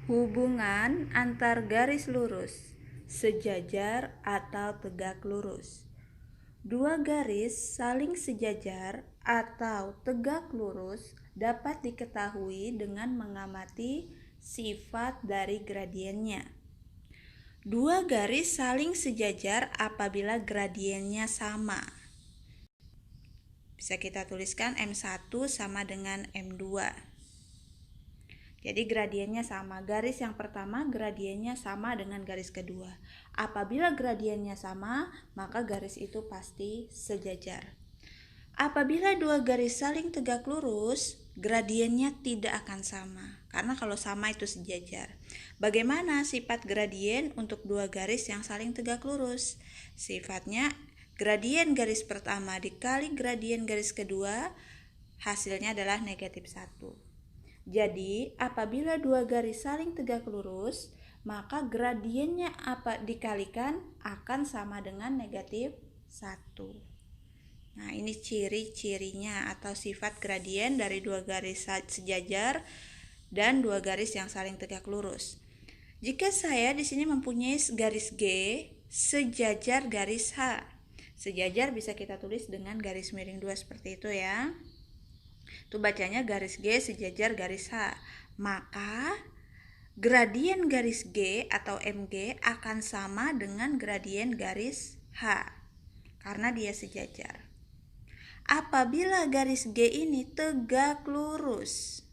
Hubungan antar garis lurus, sejajar atau tegak lurus. Dua garis saling sejajar atau tegak lurus dapat diketahui dengan mengamati sifat dari gradiennya. Dua garis saling sejajar apabila gradiennya sama. Bisa kita tuliskan M1 sama dengan M2. Jadi gradiennya sama, garis yang pertama gradiennya sama dengan garis kedua. Apabila gradiennya sama, maka garis itu pasti sejajar. Apabila dua garis saling tegak lurus, gradiennya tidak akan sama, karena kalau sama itu sejajar. Bagaimana sifat gradien untuk dua garis yang saling tegak lurus? Sifatnya gradien garis pertama dikali gradien garis kedua, hasilnya adalah negatif 1. Jadi, apabila dua garis saling tegak lurus, maka gradiennya apa dikalikan akan sama dengan negatif 1. Nah, ini ciri-cirinya atau sifat gradien dari dua garis sejajar dan dua garis yang saling tegak lurus. Jika saya di sini mempunyai garis G sejajar garis H. Sejajar bisa kita tulis dengan garis miring 2 seperti itu ya. Itu bacanya garis G sejajar garis H. Maka gradien garis G atau MG akan sama dengan gradien garis H karena dia sejajar. Apabila garis G ini tegak lurus,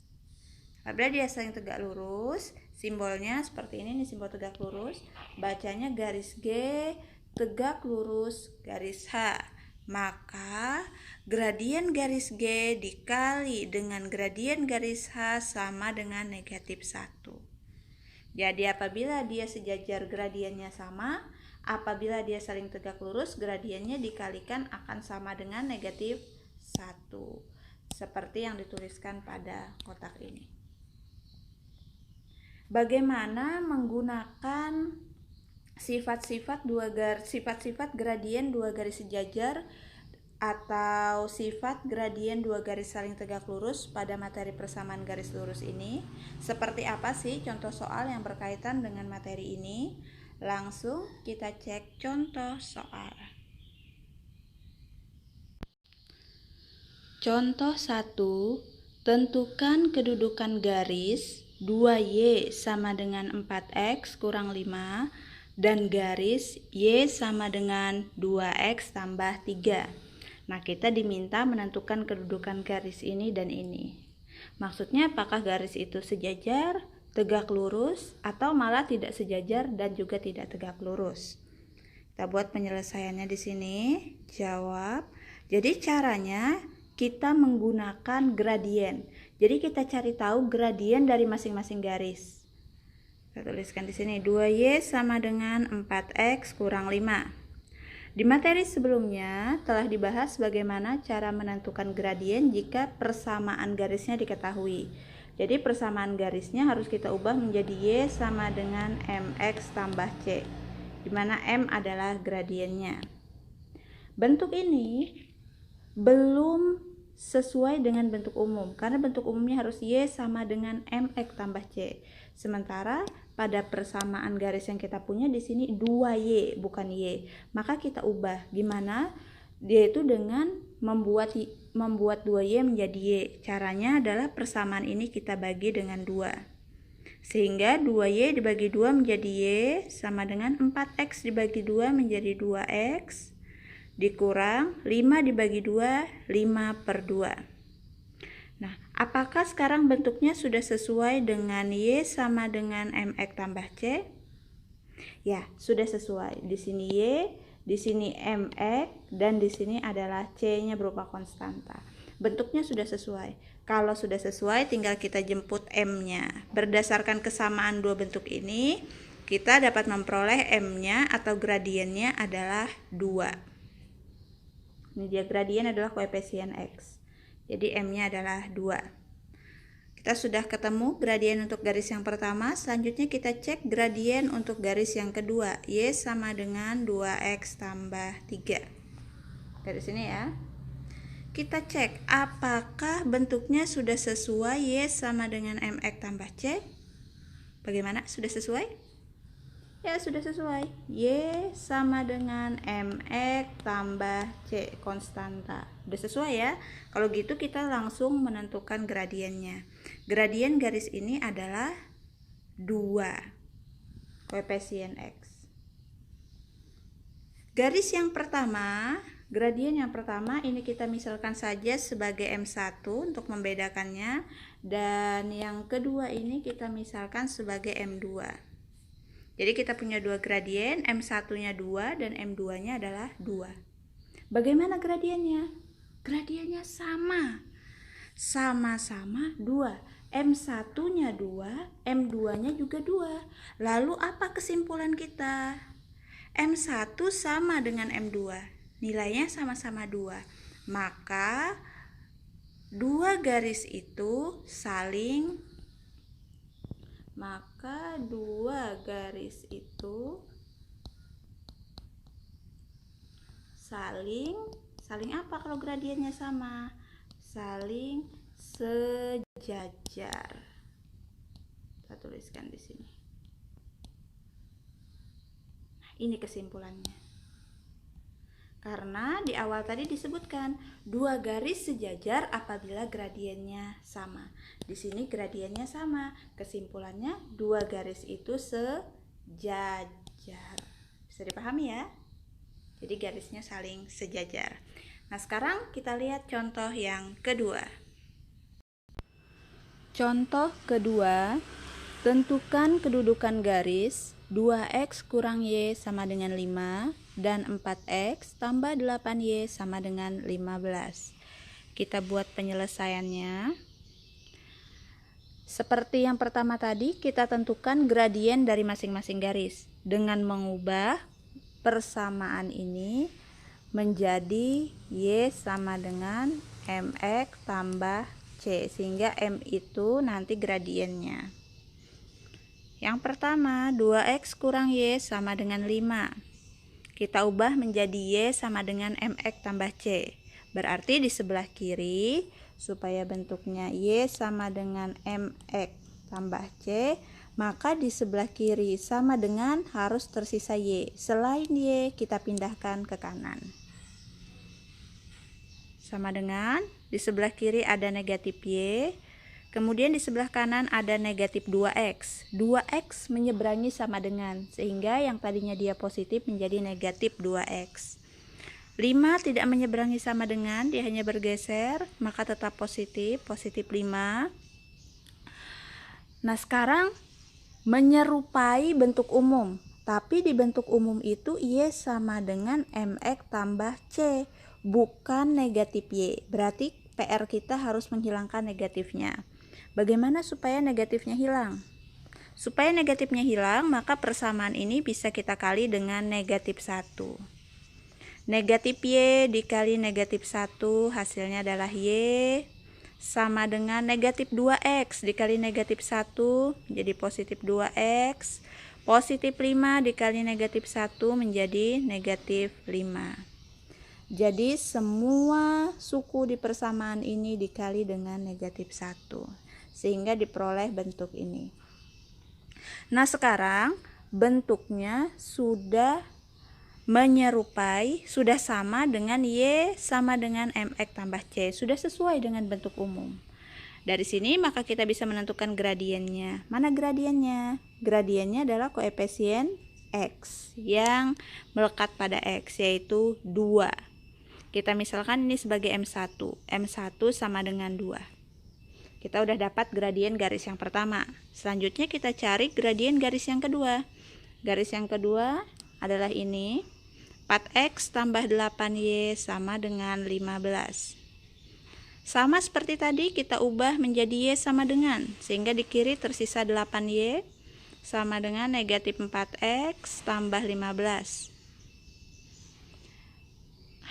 apabila dia saling tegak lurus, simbolnya seperti ini nih, simbol tegak lurus, bacanya garis G tegak lurus garis H. Maka gradien garis G dikali dengan gradien garis H sama dengan negatif 1. Jadi apabila dia sejajar gradiennya sama, apabila dia saling tegak lurus, gradiennya dikalikan akan sama dengan negatif 1. Seperti yang dituliskan pada kotak ini. Bagaimana menggunakan sifat-sifat gradien dua garis sejajar atau sifat gradien dua garis saling tegak lurus pada materi persamaan garis lurus ini? Seperti apa sih contoh soal yang berkaitan dengan materi ini? Langsung kita cek contoh soal. Contoh 1, tentukan kedudukan garis 2Y sama dengan 4X kurang 5 dan garis Y sama dengan 2X tambah 3. Nah, kita diminta menentukan kedudukan garis ini dan ini. Maksudnya apakah garis itu sejajar, tegak lurus, atau malah tidak sejajar dan juga tidak tegak lurus? Kita buat penyelesaiannya di sini. Jawab. Jadi caranya kita menggunakan gradien. Jadi kita cari tahu gradien dari masing-masing garis. Kita tuliskan di sini 2Y sama dengan 4X kurang 5. Di materi sebelumnya telah dibahas bagaimana cara menentukan gradien jika persamaan garisnya diketahui. Jadi persamaan garisnya harus kita ubah menjadi Y sama dengan MX tambah C, di mana M adalah gradiennya. Bentuk ini belum sesuai dengan bentuk umum, karena bentuk umumnya harus Y sama dengan MX tambah C. Sementara pada persamaan garis yang kita punya di sini 2Y bukan Y. Maka kita ubah. Gimana? Yaitu dengan membuat 2Y menjadi Y. Caranya adalah persamaan ini kita bagi dengan 2. Sehingga 2Y dibagi 2 menjadi Y sama dengan 4X dibagi 2 menjadi 2X dikurang 5 dibagi 2, 5/2. Nah, apakah sekarang bentuknya sudah sesuai dengan Y sama dengan MX tambah C? Ya, sudah sesuai. Di sini Y, di sini MX, dan di sini adalah C-nya berupa konstanta. Bentuknya sudah sesuai. Kalau sudah sesuai, tinggal kita jemput M-nya. Berdasarkan kesamaan dua bentuk ini, kita dapat memperoleh M-nya atau gradiennya adalah 2. Ini dia gradien adalah koefisien X. Jadi M-nya adalah 2. Kita sudah ketemu gradien untuk garis yang pertama. Selanjutnya kita cek gradien untuk garis yang kedua. Y sama dengan 2X tambah 3. Dari sini ya. Kita cek apakah bentuknya sudah sesuai Y sama dengan MX tambah C. Bagaimana? Sudah sesuai? Ya, sudah sesuai. Y sama dengan MX tambah C konstanta. Sudah sesuai ya? Kalau gitu kita langsung menentukan gradiennya. Gradien garis ini adalah 2 koefisien X. Garis yang pertama, gradien yang pertama ini kita misalkan saja sebagai M1 untuk membedakannya. Dan yang kedua ini kita misalkan sebagai M2. Jadi kita punya dua gradien, M1-nya 2 dan M2-nya adalah 2. Bagaimana gradiennya? Gradiennya sama. Sama-sama 2. M1-nya 2, M2-nya juga 2. Lalu apa kesimpulan kita? M1 sama dengan M2. Nilainya sama-sama 2. Maka dua garis itu saling saling apa kalau gradiennya sama? Saling sejajar. Kita tuliskan di sini. Nah, ini kesimpulannya. Karena di awal tadi disebutkan dua garis sejajar apabila gradiennya sama. Di sini gradiennya sama. Kesimpulannya dua garis itu sejajar. Bisa dipahami ya? Jadi garisnya saling sejajar. Nah, sekarang kita lihat contoh yang kedua. Contoh kedua, tentukan kedudukan garis 2x kurang y sama dengan 5 dan 4x tambah 8y sama dengan 15. Kita buat penyelesaiannya. Seperti yang pertama tadi, kita tentukan gradien dari masing-masing garis dengan mengubah persamaan ini menjadi y sama dengan mx tambah c, sehingga m itu nanti gradiennya. Yang pertama, 2x kurang y sama dengan 5. Kita ubah menjadi y sama dengan mx tambah c. Berarti di sebelah kiri, supaya bentuknya y sama dengan mx tambah c, maka di sebelah kiri sama dengan harus tersisa y. Selain y, kita pindahkan ke kanan. Sama dengan, di sebelah kiri ada negatif y. Kemudian di sebelah kanan ada negatif 2x. 2x menyeberangi sama dengan, sehingga yang tadinya dia positif menjadi negatif 2x. 5 tidak menyeberangi sama dengan, dia hanya bergeser, maka tetap positif, positif 5. Nah, sekarang menyerupai bentuk umum. Tapi di bentuk umum itu y sama dengan mx tambah c, bukan negatif y. Berarti PR kita harus menghilangkan negatifnya. Bagaimana supaya negatifnya hilang? Supaya negatifnya hilang, maka persamaan ini bisa kita kali dengan negatif 1. Negatif y dikali negatif 1 hasilnya adalah y sama dengan negatif 2x dikali negatif 1 jadi positif 2x. Positif 5 dikali negatif 1 menjadi negatif 5. Jadi semua suku di persamaan ini dikali dengan negatif 1. Sehingga diperoleh bentuk ini. Nah, sekarang bentuknya sudah menyerupai, sudah sama dengan y sama dengan mx tambah c, sudah sesuai dengan bentuk umum. Dari sini maka kita bisa menentukan gradiennya. Mana gradiennya? Gradiennya adalah koefisien x yang melekat pada x, yaitu 2. Kita misalkan ini sebagai M1. M1 sama dengan 2. Kita udah dapat gradien garis yang pertama. Selanjutnya kita cari gradien garis yang kedua. Garis yang kedua adalah ini. 4x tambah 8y sama dengan 15. Sama seperti tadi, kita ubah menjadi y sama dengan, sehingga di kiri tersisa 8y sama dengan negatif 4x tambah 15.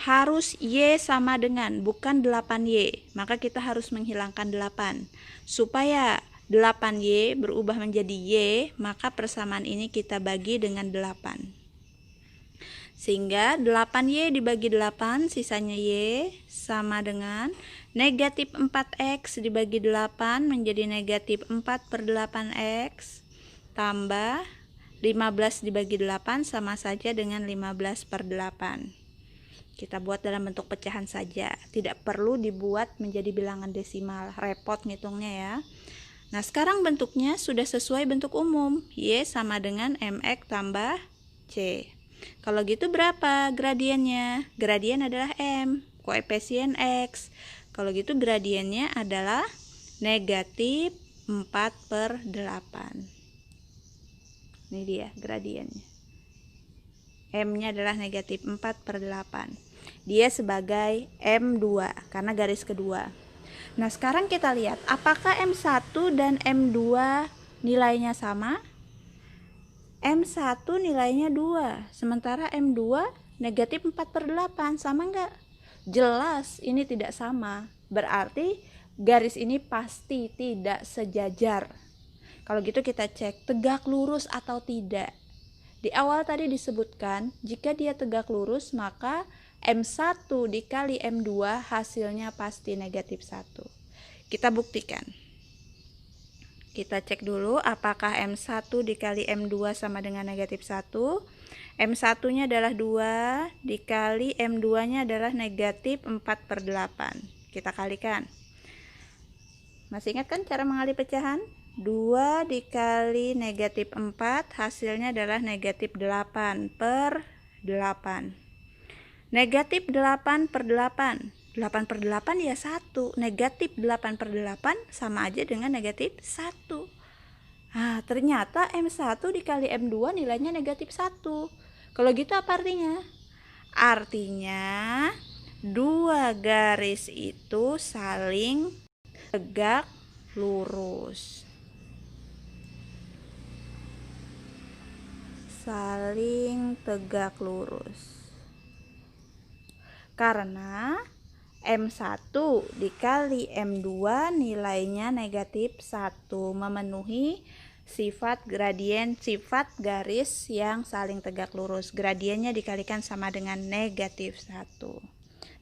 Harus y sama dengan, bukan 8y. Maka kita harus menghilangkan 8. Supaya 8y berubah menjadi y, maka persamaan ini kita bagi dengan 8. Sehingga 8y dibagi 8, sisanya y sama dengan negatif 4x dibagi 8 menjadi negatif 4/8x. tambah 15 dibagi 8 sama saja dengan 15/8. Kita buat dalam bentuk pecahan saja, tidak perlu dibuat menjadi bilangan desimal, repot ngitungnya ya. Nah, sekarang bentuknya sudah sesuai bentuk umum, Y sama dengan MX tambah C. Kalau gitu berapa gradiennya? Gradien adalah M, koefisien X. Kalau gitu gradiennya adalah negatif 4/8. Ini dia gradiennya. M-nya adalah negatif 4/8. Dia sebagai M2 karena garis kedua. Nah, sekarang kita lihat apakah M1 dan M2 nilainya sama? M1 nilainya 2, sementara M2 negatif 4/8. Sama enggak? Jelas ini tidak sama. Berarti garis ini pasti tidak sejajar. Kalau gitu kita cek tegak lurus atau tidak. Di awal tadi disebutkan, jika dia tegak lurus maka M1 dikali M2 hasilnya pasti negatif 1. Kita buktikan. Kita cek dulu apakah M1 dikali M2 sama dengan negatif 1. M1-nya adalah 2, dikali M2-nya adalah negatif 4/8. Kita kalikan. Masih ingat kan cara mengali pecahan? 2 dikali negatif 4 hasilnya adalah negatif 8/8. Negatif 8/8. 8/8 ya 1. Negatif 8/8 sama aja dengan negatif 1. Nah, ternyata M1 dikali M2 nilainya negatif 1. Kalau gitu apa artinya? Artinya dua garis itu saling tegak lurus. Saling tegak lurus. Karena M1 dikali M2 nilainya negatif 1, memenuhi sifat gradien, sifat garis yang saling tegak lurus. Gradiennya dikalikan sama dengan negatif 1.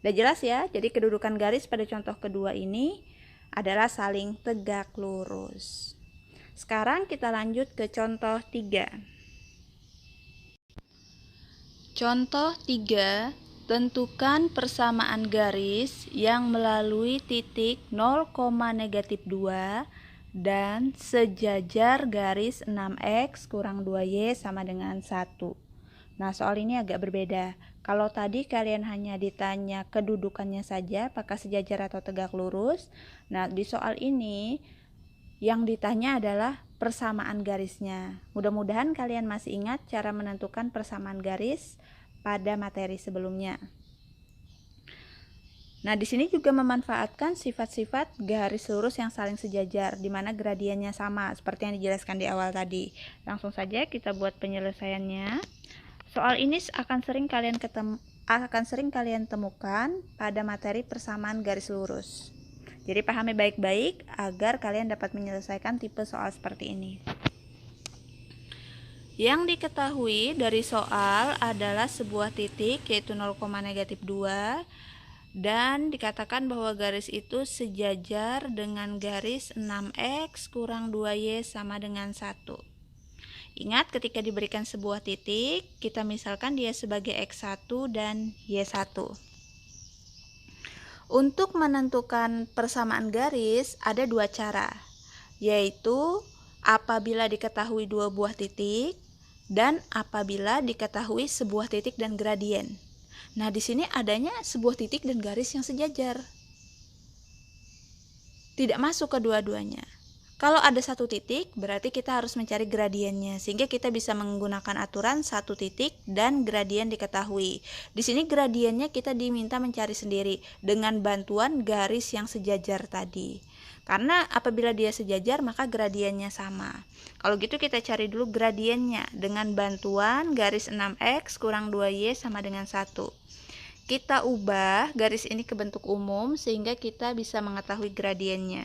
Udah jelas ya? Jadi kedudukan garis pada contoh kedua ini adalah saling tegak lurus. Sekarang kita lanjut ke contoh 3. Contoh 3, tentukan persamaan garis yang melalui titik 0,-2 dan sejajar garis 6x kurang 2y sama dengan 1. Nah, soal ini agak berbeda. Kalau tadi kalian hanya ditanya kedudukannya saja, apakah sejajar atau tegak lurus. Nah, di soal ini yang ditanya adalah persamaan garisnya. Mudah-mudahan kalian masih ingat cara menentukan persamaan garis pada materi sebelumnya. Nah, di sini juga memanfaatkan sifat-sifat garis lurus yang saling sejajar, di mana gradiennya sama, seperti yang dijelaskan di awal tadi. Langsung saja kita buat penyelesaiannya. Soal ini akan sering kalian temukan pada materi persamaan garis lurus. Jadi pahami baik-baik agar kalian dapat menyelesaikan tipe soal seperti ini. Yang diketahui dari soal adalah sebuah titik yaitu 0,-2 dan dikatakan bahwa garis itu sejajar dengan garis 6x kurang 2y sama dengan 1. Ingat ketika diberikan sebuah titik, kita misalkan dia sebagai x1 dan y1. Untuk menentukan persamaan garis ada dua cara, yaitu apabila diketahui dua buah titik dan apabila diketahui sebuah titik dan gradien. Nah, di sini adanya sebuah titik dan garis yang sejajar. Tidak masuk kedua-duanya. Kalau ada satu titik, berarti kita harus mencari gradiennya, sehingga kita bisa menggunakan aturan satu titik dan gradien diketahui. Di sini gradiennya kita diminta mencari sendiri dengan bantuan garis yang sejajar tadi. Karena apabila dia sejajar, maka gradiennya sama. Kalau gitu kita cari dulu gradiennya dengan bantuan garis 6x kurang 2y sama dengan 1. Kita ubah garis ini ke bentuk umum sehingga kita bisa mengetahui gradiennya.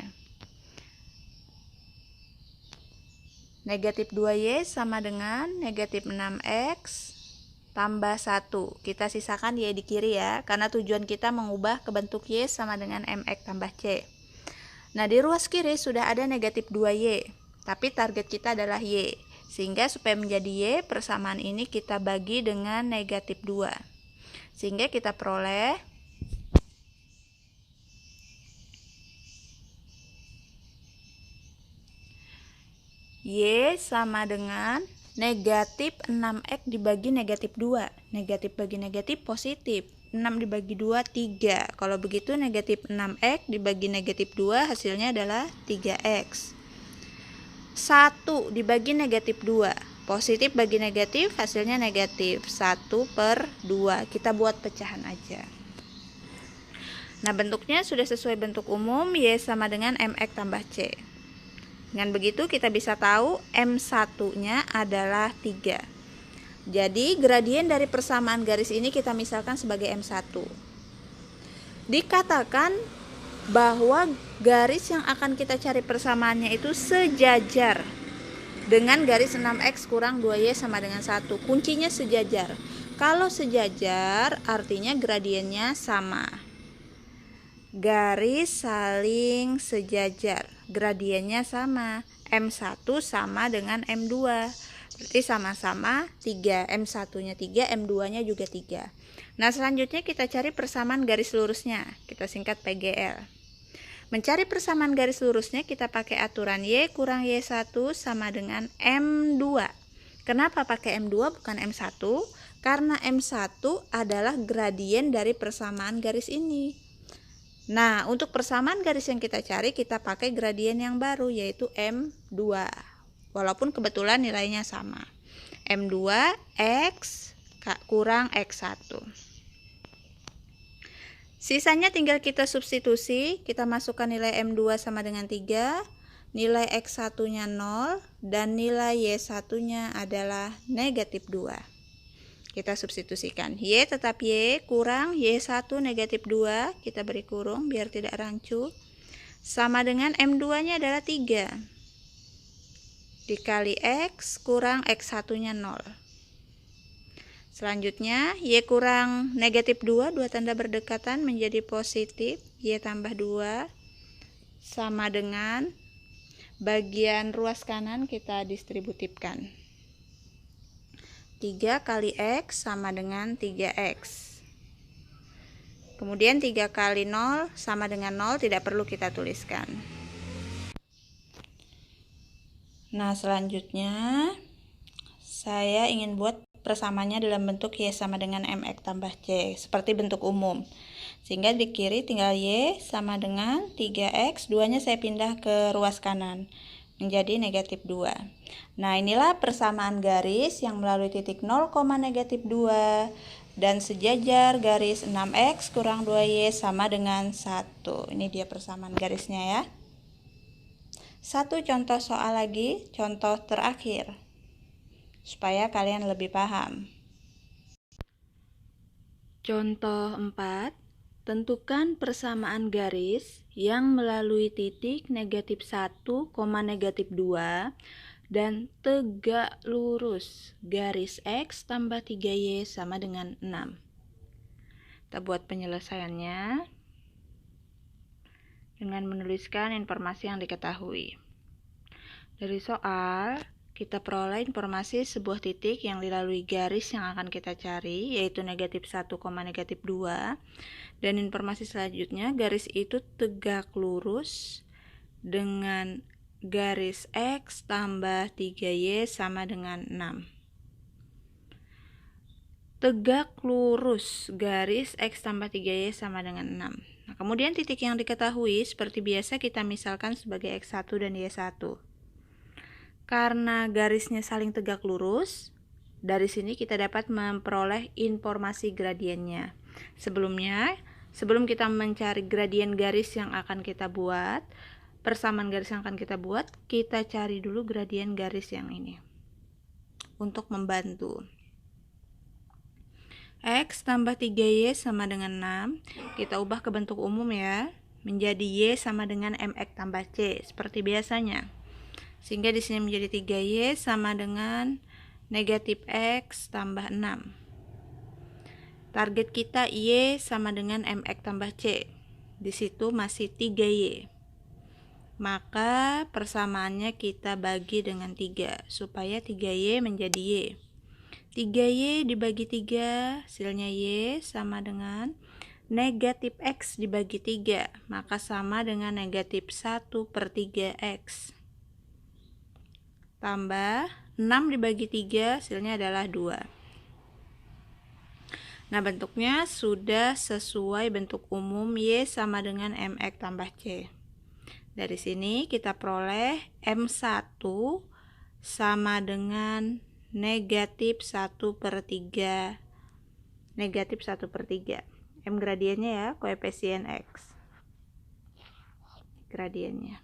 Negatif 2y sama dengan negatif 6x tambah 1. Kita sisakan y di kiri ya, karena tujuan kita mengubah ke bentuk y sama dengan mx tambah c. Nah, di ruas kiri sudah ada negatif 2y, tapi target kita adalah y. Sehingga supaya menjadi Y, persamaan ini kita bagi dengan negatif 2. Sehingga kita peroleh Y sama dengan negatif 6X dibagi negatif 2. Negatif bagi negatif positif. 6 dibagi 2, 3. Kalau begitu negatif 6X dibagi negatif 2 hasilnya adalah 3X. 1 dibagi negatif 2. Positif bagi negatif hasilnya negatif. 1/2. Kita buat pecahan aja. Nah, bentuknya sudah sesuai bentuk umum, Y sama dengan MX tambah C. Dengan begitu kita bisa tahu M1-nya adalah 3. Jadi gradien dari persamaan garis ini kita misalkan sebagai M1. Dikatakan bahwa garis yang akan kita cari persamaannya itu sejajar dengan garis 6X kurang 2Y sama dengan 1. Kuncinya sejajar. Kalau sejajar artinya gradiennya sama. Garis saling sejajar, gradiennya sama. M1 sama dengan M2. Berarti sama-sama 3. M1-nya 3, M2-nya juga 3. Nah, selanjutnya kita cari persamaan garis lurusnya. Kita singkat PGL. Mencari persamaan garis lurusnya kita pakai aturan Y kurang Y1 sama dengan M2. Kenapa pakai M2 bukan M1? Karena M1 adalah gradien dari persamaan garis ini. Nah, untuk persamaan garis yang kita cari kita pakai gradien yang baru yaitu M2. Walaupun kebetulan nilainya sama. M2 X kurang X1. Sisanya tinggal kita substitusi, kita masukkan nilai M2 sama dengan 3, nilai X1-nya 0, dan nilai Y1-nya adalah negatif 2. Kita substitusikan, Y tetap Y, kurang Y1 negatif 2, kita beri kurung biar tidak rancu, sama dengan M2-nya adalah 3, dikali X kurang X1-nya 0. Selanjutnya, Y kurang negatif 2, dua tanda berdekatan menjadi positif, Y tambah 2, sama dengan bagian ruas kanan kita distributifkan. 3 kali X sama dengan 3X. Kemudian 3 kali 0 sama dengan 0, tidak perlu kita tuliskan. Nah, selanjutnya saya ingin buat persamaannya dalam bentuk Y sama dengan MX tambah C, seperti bentuk umum. Sehingga di kiri tinggal Y sama dengan 3X, 2-nya saya pindah ke ruas kanan, menjadi negatif 2. Nah, inilah persamaan garis yang melalui titik 0, negatif 2, dan sejajar garis 6X kurang 2Y sama dengan 1. Ini dia persamaan garisnya ya. Satu contoh soal lagi, contoh terakhir, supaya kalian lebih paham. Contoh 4, tentukan persamaan garis yang melalui titik negatif 1, negatif 2 dan tegak lurus garis X tambah 3Y sama dengan 6. Kita buat penyelesaiannya dengan menuliskan informasi yang diketahui. Dari soal kita peroleh informasi sebuah titik yang dilalui garis yang akan kita cari, yaitu negatif 1, negatif 2. Dan informasi selanjutnya, garis itu tegak lurus dengan garis X tambah 3Y sama dengan 6. Tegak lurus garis X tambah 3Y sama dengan 6. Nah, kemudian titik yang diketahui seperti biasa kita misalkan sebagai X1 dan Y1. Karena garisnya saling tegak lurus, dari sini kita dapat memperoleh informasi gradiennya. Sebelum kita mencari gradien garis yang akan kita buat, persamaan garis yang akan kita buat, kita cari dulu gradien garis yang ini untuk membantu. X tambah 3Y sama dengan 6, kita ubah ke bentuk umum ya, menjadi Y sama dengan MX tambah C, seperti biasanya. Sehingga di sini menjadi 3Y sama dengan negatif X tambah 6. Target kita Y sama dengan MX tambah C. Di situ masih 3Y. maka persamaannya kita bagi dengan 3 supaya 3Y menjadi Y. 3Y dibagi 3, hasilnya Y sama dengan negatif X dibagi 3, maka sama dengan negatif 1/3X. Tambah 6 dibagi 3, hasilnya adalah 2. Nah, bentuknya sudah sesuai bentuk umum Y sama dengan MX tambah C. Dari sini kita peroleh M1 sama dengan negatif 1/3. Negatif 1/3. M gradiennya ya, koefisien X. Gradiennya.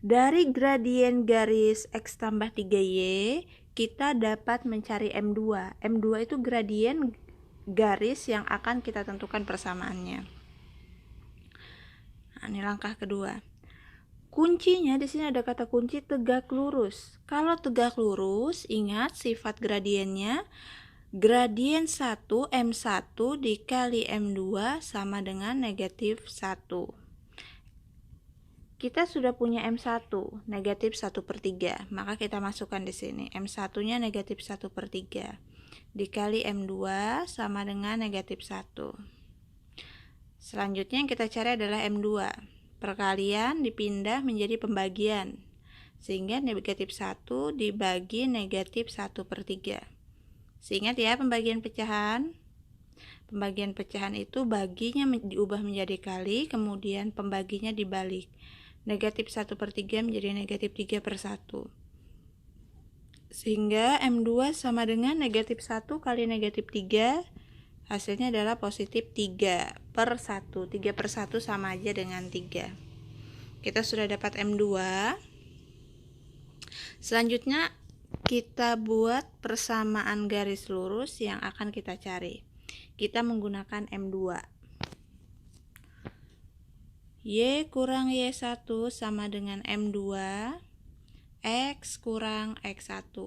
Dari gradien garis X tambah 3Y, kita dapat mencari M2. M2 itu gradien garis yang akan kita tentukan persamaannya. Nah, ini langkah kedua. Kuncinya di sini ada kata kunci tegak lurus. Kalau tegak lurus, ingat sifat gradiennya gradien 1 M1 dikali M2 sama dengan negatif 1. Kita sudah punya M1, negatif 1/3, maka kita masukkan di sini. M1-nya negatif 1/3 dikali M2 sama dengan negatif 1. Selanjutnya yang kita cari adalah M2. Perkalian dipindah menjadi pembagian, sehingga negatif 1 dibagi negatif 1/3. Ingat ya pembagian pecahan. Pembagian pecahan itu baginya diubah menjadi kali, kemudian pembaginya dibalik. Negatif 1/3 menjadi negatif 3/1. Sehingga M2 sama dengan negatif 1 kali negatif 3, hasilnya adalah positif 3/1. 3/1 sama aja dengan 3. Kita sudah dapat M2. Selanjutnya kita buat persamaan garis lurus yang akan kita cari. Kita menggunakan M2. Y kurang Y1 sama dengan M2 X kurang X1.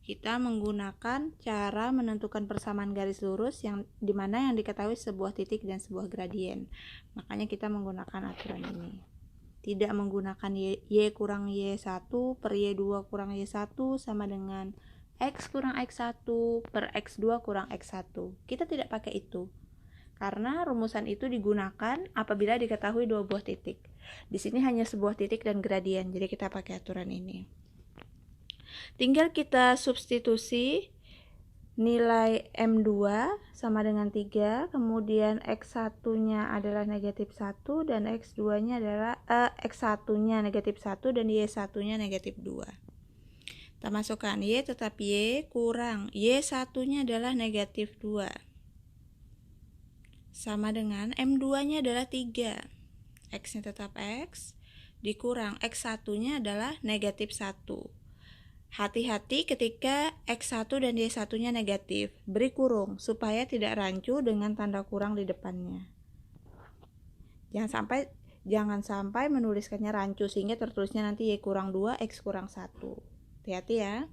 Kita menggunakan cara menentukan persamaan garis lurus yang dimana yang diketahui sebuah titik dan sebuah gradien. Makanya kita menggunakan aturan ini. Tidak menggunakan Y kurang Y1 per Y2 kurang Y1 sama dengan X kurang X1 per X2 kurang X1. Kita tidak pakai itu. Karena rumusan itu digunakan apabila diketahui dua buah titik. Di sini hanya sebuah titik dan gradien, jadi kita pakai aturan ini. Tinggal kita substitusi nilai M2 sama dengan 3, kemudian X1-nya adalah negatif 1 dan X2-nya adalah X1-nya negatif 1 dan Y1-nya negatif 2. Kita masukkan Y tetap Y kurang Y1-nya adalah negatif 2. Sama dengan M2-nya adalah 3. X-nya tetap X, dikurang X1-nya adalah negatif 1. Hati-hati ketika X1 dan Y1-nya negatif, beri kurung supaya tidak rancu dengan tanda kurang di depannya. Jangan sampai menuliskannya rancu sehingga tertulisnya nanti Y kurang 2, X kurang 1. Hati-hati ya.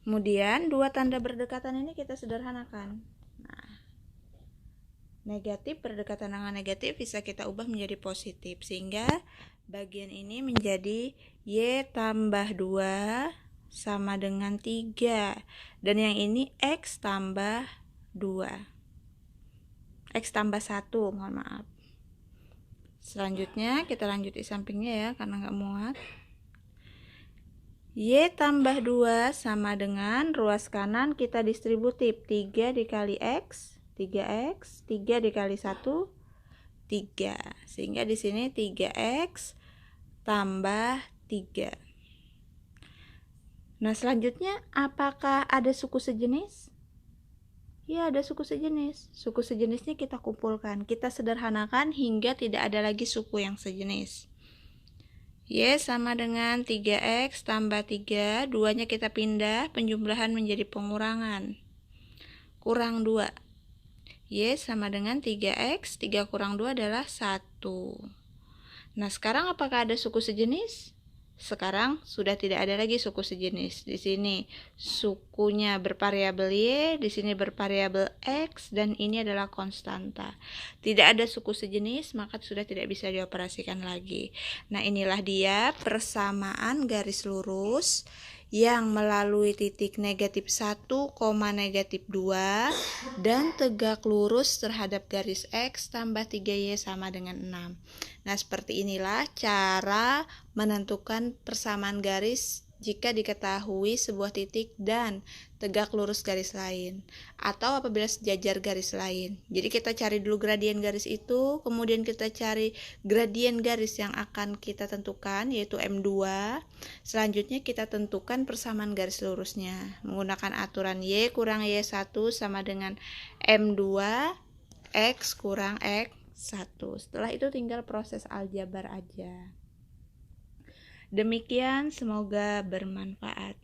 Kemudian dua tanda berdekatan ini kita sederhanakan. Nah, negatif berdekatan dengan negatif bisa kita ubah menjadi positif, sehingga bagian ini menjadi Y tambah 2 sama dengan 3, dan yang ini X tambah 2, X tambah 1, mohon maaf. Selanjutnya kita lanjut di sampingnya ya, karena nggak muat. Y tambah 2 sama dengan ruas kanan kita distributif, 3 dikali X, 3X, 3 dikali 1, 3. Sehingga di sini 3X tambah 3. Nah, selanjutnya apakah ada suku sejenis? Ya, ada suku sejenis. Suku sejenisnya kita kumpulkan, kita sederhanakan hingga tidak ada lagi suku yang sejenis. Y sama dengan 3X tambah 3, 2-nya kita pindah, penjumlahan menjadi pengurangan. Kurang 2. Y sama dengan 3X, 3 kurang 2 adalah 1. Nah, sekarang apakah ada suku sejenis? Sekarang sudah tidak ada lagi suku sejenis. Di sini sukunya bervariabel Y, di sini bervariabel X, dan ini adalah konstanta. Tidak ada suku sejenis, maka sudah tidak bisa dioperasikan lagi. Nah, inilah dia persamaan garis lurus yang melalui titik negatif 1, negatif 2 dan tegak lurus terhadap garis X tambah 3Y sama dengan 6. Nah, seperti inilah cara menentukan persamaan garis jika diketahui sebuah titik dan tegak lurus garis lain atau apabila sejajar garis lain. Jadi kita cari dulu gradien garis itu, kemudian kita cari gradien garis yang akan kita tentukan yaitu M2. Selanjutnya kita tentukan persamaan garis lurusnya menggunakan aturan Y kurang Y1 sama dengan M2 X kurang X1. Setelah itu tinggal proses aljabar aja. Demikian, semoga bermanfaat.